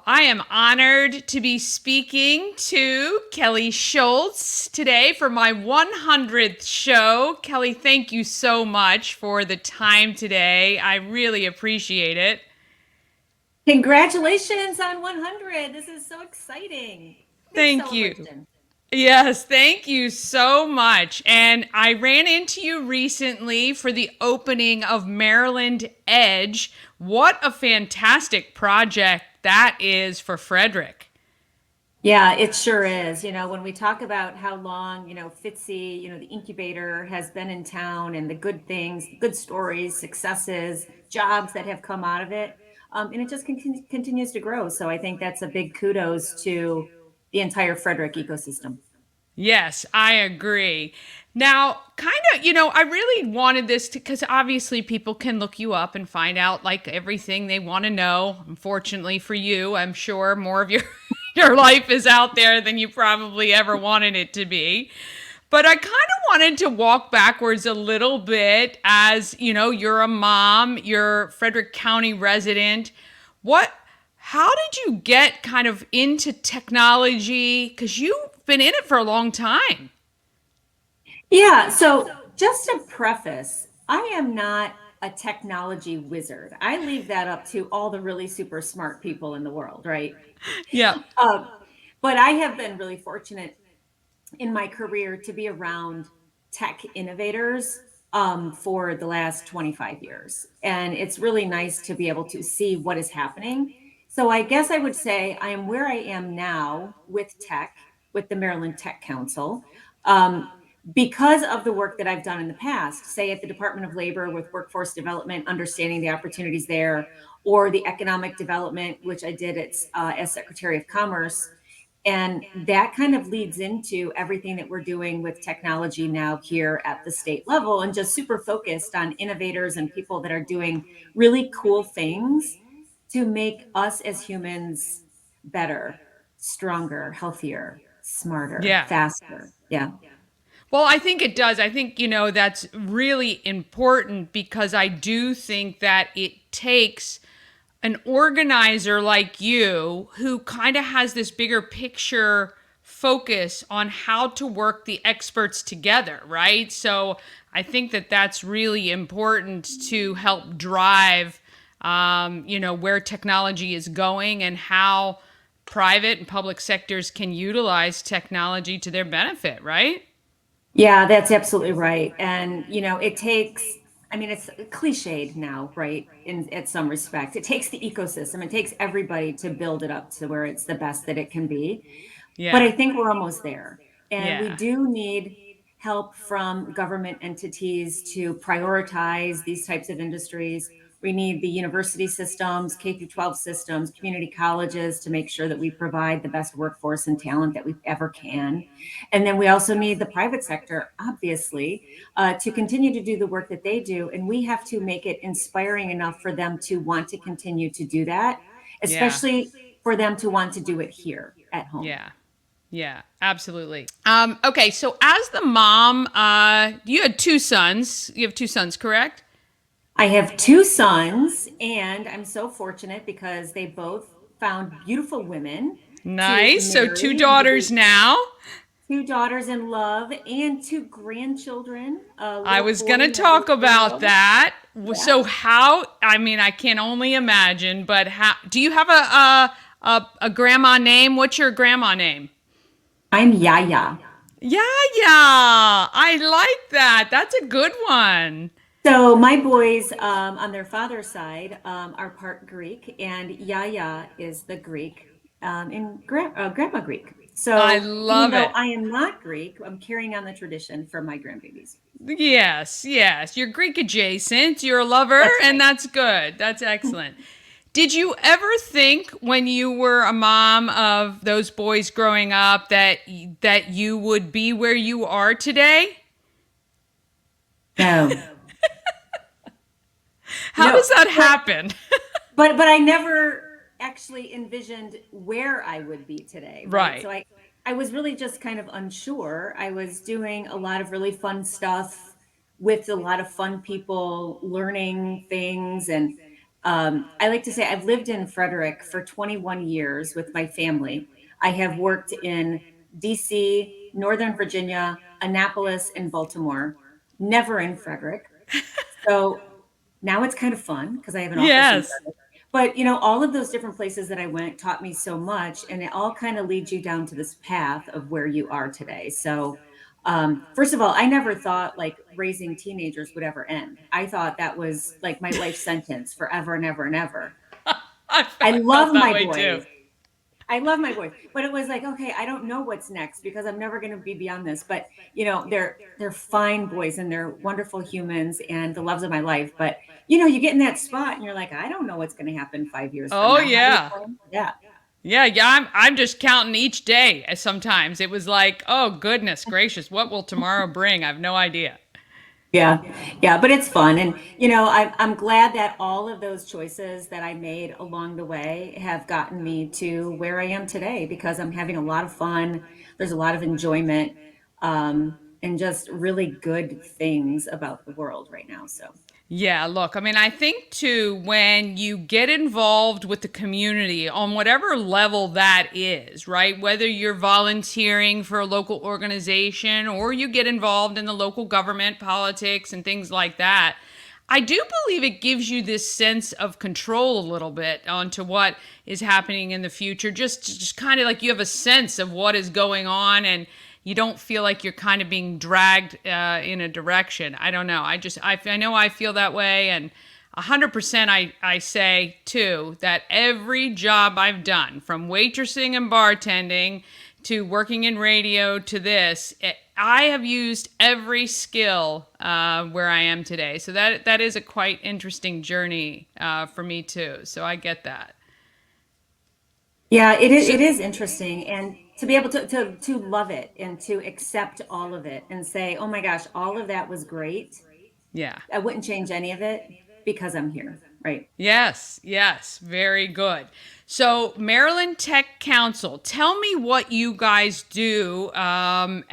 I am honored to be speaking to Kelly Schulz today for my 100th show. Kelly, thank you so much for the time today. I really appreciate it. Congratulations on 100. This is so exciting. Big Thank you. celebration. Yes, thank you so much. And I ran into you recently for the opening of Maryland Edge. What a fantastic project that is for Frederick. Yeah, it sure is. When we talk about how long, Fitzy, the incubator has been in town and the good things, good stories, successes, jobs that have come out of it. And it just continues to grow. So I think that's a big kudos to the entire Frederick ecosystem. Yes, I agree. Now, I really wanted this to, because obviously people can look you up and find out like everything they want to know. Unfortunately for you, I'm sure more of your your life is out there than you probably ever wanted it to be. But I kind of wanted to walk backwards a little bit as, you're a mom, you're Frederick County resident. What how did you get kind of into technology? Because you've been in it for a long time. Yeah, so just to preface, I am not a technology wizard. I leave that up to all the really super smart people in the world, right? Yeah. Um, but I have been really fortunate in my career to be around tech innovators for the last 25 years. And it's really nice to be able to see what is happening. So I guess I would say I am where I am now with tech, with the Maryland Tech Council, um, because of the work that I've done in the past, say at the Department of Labor with workforce development, understanding the opportunities there, or the economic development, which I did as Secretary of Commerce. And that kind of leads into everything that we're doing with technology now here at the state level, and just super focused on innovators and people that are doing really cool things to make us as humans better, stronger, healthier, smarter, Yeah. faster. Yeah. Well, I think it does. I think, that's really important because I do think that it takes an organizer like you who kind of has this bigger picture focus on how to work the experts together, right? So I think that that's really important to help drive, where technology is going and how private and public sectors can utilize technology to their benefit, right? Yeah, that's absolutely right. And, it takes, I mean, it's cliched now, right? At some respect, it takes the ecosystem, it takes everybody to build it up to where it's the best that it can be. But Yeah. I think we're almost there. And we Yeah. do need help from government entities to prioritize these types of industries. We need the university systems, K through 12 systems, community colleges to make sure that we provide the best workforce and talent that we ever can. And then we also need the private sector, obviously, to continue to do the work that they do. And we have to make it inspiring enough for them to want to continue to do that, Yeah. especially for them to want to do it here at home. Yeah. Yeah, absolutely. Okay, so as the mom, you had two sons. You have two sons, correct? I have two sons, and I'm so fortunate because they both found beautiful women to Nice. So two marry and to daughters be now. two daughters in love and two grandchildren, a I little was boy going to and a talk little about girl. that. Yeah. So how, I mean, I can only imagine, but how, do you have a grandma name? What's your grandma name? I'm Yaya. Yeah, yeah. I like that. That's a good one. So my boys on their father's side are part Greek, and Yaya is the Greek in Grandma Greek. I So even love though it. I am not Greek, I'm carrying on the tradition for my grandbabies. Yes, yes. You're Greek adjacent. You're a lover, That's and right. that's good. That's excellent. Did you ever think when you were a mom of those boys growing up that you would be where you are today? No, How no, does that but happen? but I never actually envisioned where I would be today, right? Right. So I was really just kind of unsure. I was doing a lot of really fun stuff with a lot of fun people, learning things, and I like to say I've lived in Frederick for 21 years with my family. I have worked in DC, Northern Virginia, Annapolis, and Baltimore, never in Frederick. So now it's kind of fun because I have an office in Yes. Frederick. But all of those different places that I went taught me so much, and it all kind of leads you down to this path of where you are today. So, first of all, I never thought like raising teenagers would ever end. I thought that was like my life sentence forever and ever and ever. I I felt love that my way too. boys. I love my boys, but it was like, okay, I don't know what's next because I'm never going to be beyond this. But they're fine boys and they're wonderful humans and the loves of my life. But you get in that spot and you're like, I don't know what's going to happen 5 years from Oh now. How do you yeah. plan? Yeah. Yeah. I'm just counting each day. As sometimes it was like, oh goodness gracious, what will tomorrow bring? I have no idea. Yeah, yeah, but it's fun, and I'm glad that all of those choices that I made along the way have gotten me to where I am today because I'm having a lot of fun. There's a lot of enjoyment, and just really good things about the world right now. So, Yeah, look, I mean, I think too, when you get involved with the community on whatever level that is, right? Whether you're volunteering for a local organization or you get involved in the local government, politics, and things like that, I do believe it gives you this sense of control a little bit onto what is happening in the future. Just kind of like you have a sense of what is going on and you don't feel like you're kind of being dragged in a direction. I don't know. I know I feel that way, and 100% I say too that every job I've done, from waitressing and bartending to working in radio to this, I have used every skill where I am today. So that is a quite interesting journey for me too. So I get that. yeah, it is. So It is interesting, and to be able to love it and to accept all of it and say, "Oh my gosh, all of that was great." yeah. I wouldn't change any of it because I'm here, right? Yes, yes, very good. So, Maryland Tech Council, tell me what you guys do, and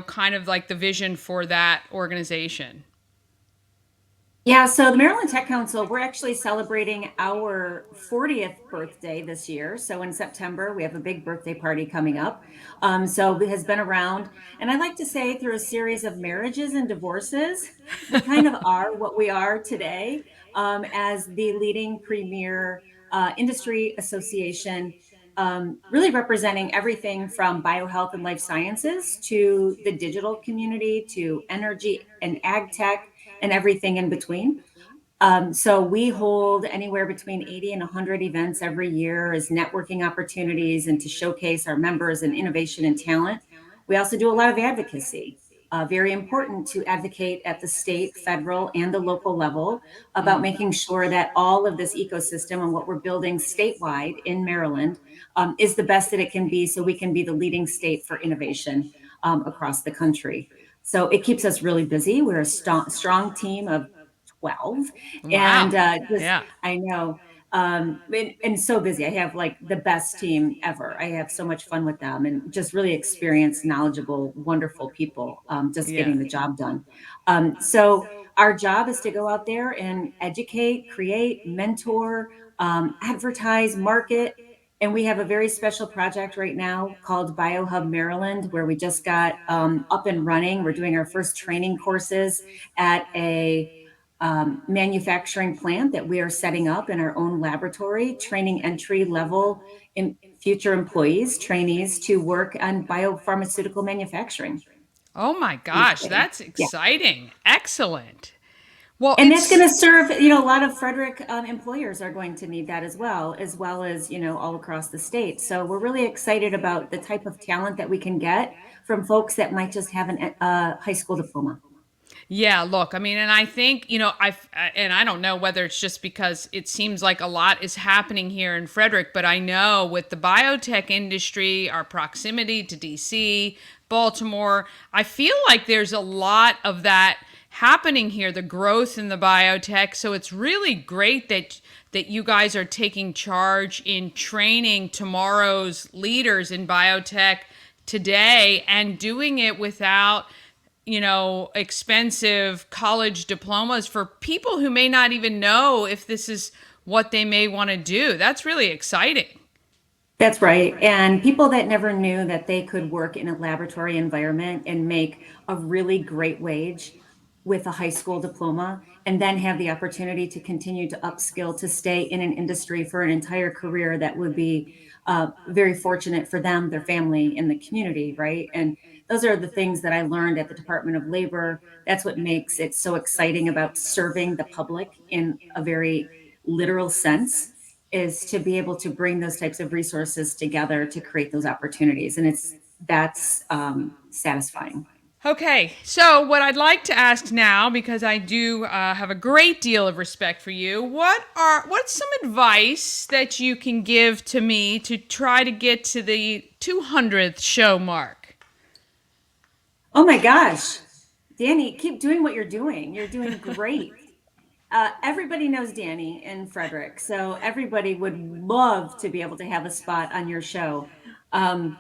kind of like the vision for that organization. Yeah, so the Maryland Tech Council, we're actually celebrating our 40th birthday this year. So in September, we have a big birthday party coming up. So it has been around, and I like to say through a series of marriages and divorces, we kind of are what we are today as the leading premier industry association, really representing everything from biohealth and life sciences to the digital community to energy and ag tech and everything in between. So we hold anywhere between 80 and 100 events every year as networking opportunities and to showcase our members and innovation and talent. We also do a lot of advocacy. Very important to advocate at the state, federal, and the local level about making sure that all of this ecosystem and what we're building statewide in Maryland is the best that it can be so we can be the leading state for innovation across the country. So it keeps us really busy. We're a strong team of 12 and Wow. just Yeah. I know and so busy. I have like the best team ever. I have so much fun with them and just really experienced, knowledgeable, wonderful people just Yeah. getting the job done. So our job is to go out there and educate, create, mentor, advertise, market. And we have a very special project right now called BioHub Maryland, where we just got up and running. We're doing our first training courses at a manufacturing plant that we are setting up in our own laboratory, training entry level in future employees, trainees to work on biopharmaceutical manufacturing. Oh my Pretty gosh, exciting. that's Yeah. exciting. Excellent. Well, And that's going it's to serve, a lot of Frederick employers are going to need that as well as, all across the state. So we're really excited about the type of talent that we can get from folks that might just have a high school diploma. Yeah, look, I mean, and I think, and I don't know whether it's just because it seems like a lot is happening here in Frederick, but I know with the biotech industry, our proximity to DC, Baltimore, I feel like there's a lot of that happening here, the growth in the biotech. So it's really great that you guys are taking charge in training tomorrow's leaders in biotech today and doing it without expensive college diplomas for people who may not even know if this is what they may want to do. That's really exciting. That's right. And people that never knew that they could work in a laboratory environment and make a really great wage with a high school diploma, and then have the opportunity to continue to upskill to stay in an industry for an entire career, that would be very fortunate for them, their family, and the community, right? And those are the things that I learned at the Department of Labor. That's what makes it so exciting about serving the public in a very literal sense, is to be able to bring those types of resources together to create those opportunities. And that's satisfying. Okay, so what I'd like to ask now, because I do have a great deal of respect for you, what's some advice that you can give to me to try to get to the 200th show mark? Oh my gosh, Danny, keep doing what you're doing. You're doing great. Everybody knows Danny and Frederick, so everybody would love to be able to have a spot on your show. Um,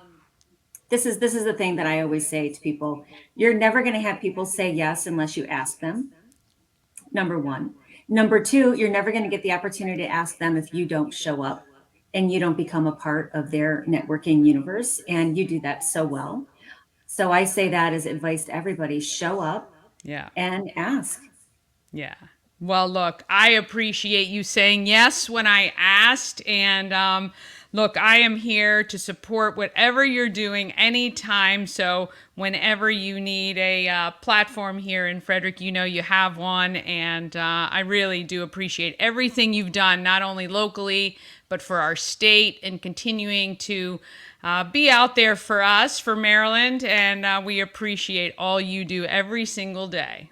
this is the thing that I always say to people: you're never going to have people say yes unless you ask them. Number one. Number two, you're never going to get the opportunity to ask them if you don't show up and you don't become a part of their networking universe. And you do that so well. So I say that as advice to everybody: show up Yeah. and ask. Yeah. Well, look, I appreciate you saying yes when I asked. And look, I am here to support whatever you're doing anytime. So, whenever you need a platform here in Frederick, you have one. And I really do appreciate everything you've done, not only locally, but for our state, and continuing to be out there for us, for Maryland. And we appreciate all you do every single day.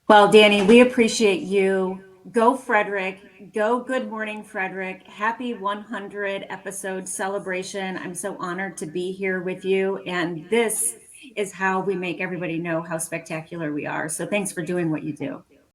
Well, Danny, we appreciate you. Go, Frederick. Go, Good Morning Frederick. Happy 100 episode celebration. I'm so honored to be here with you. And this is how we make everybody know how spectacular we are. So thanks for doing what you do.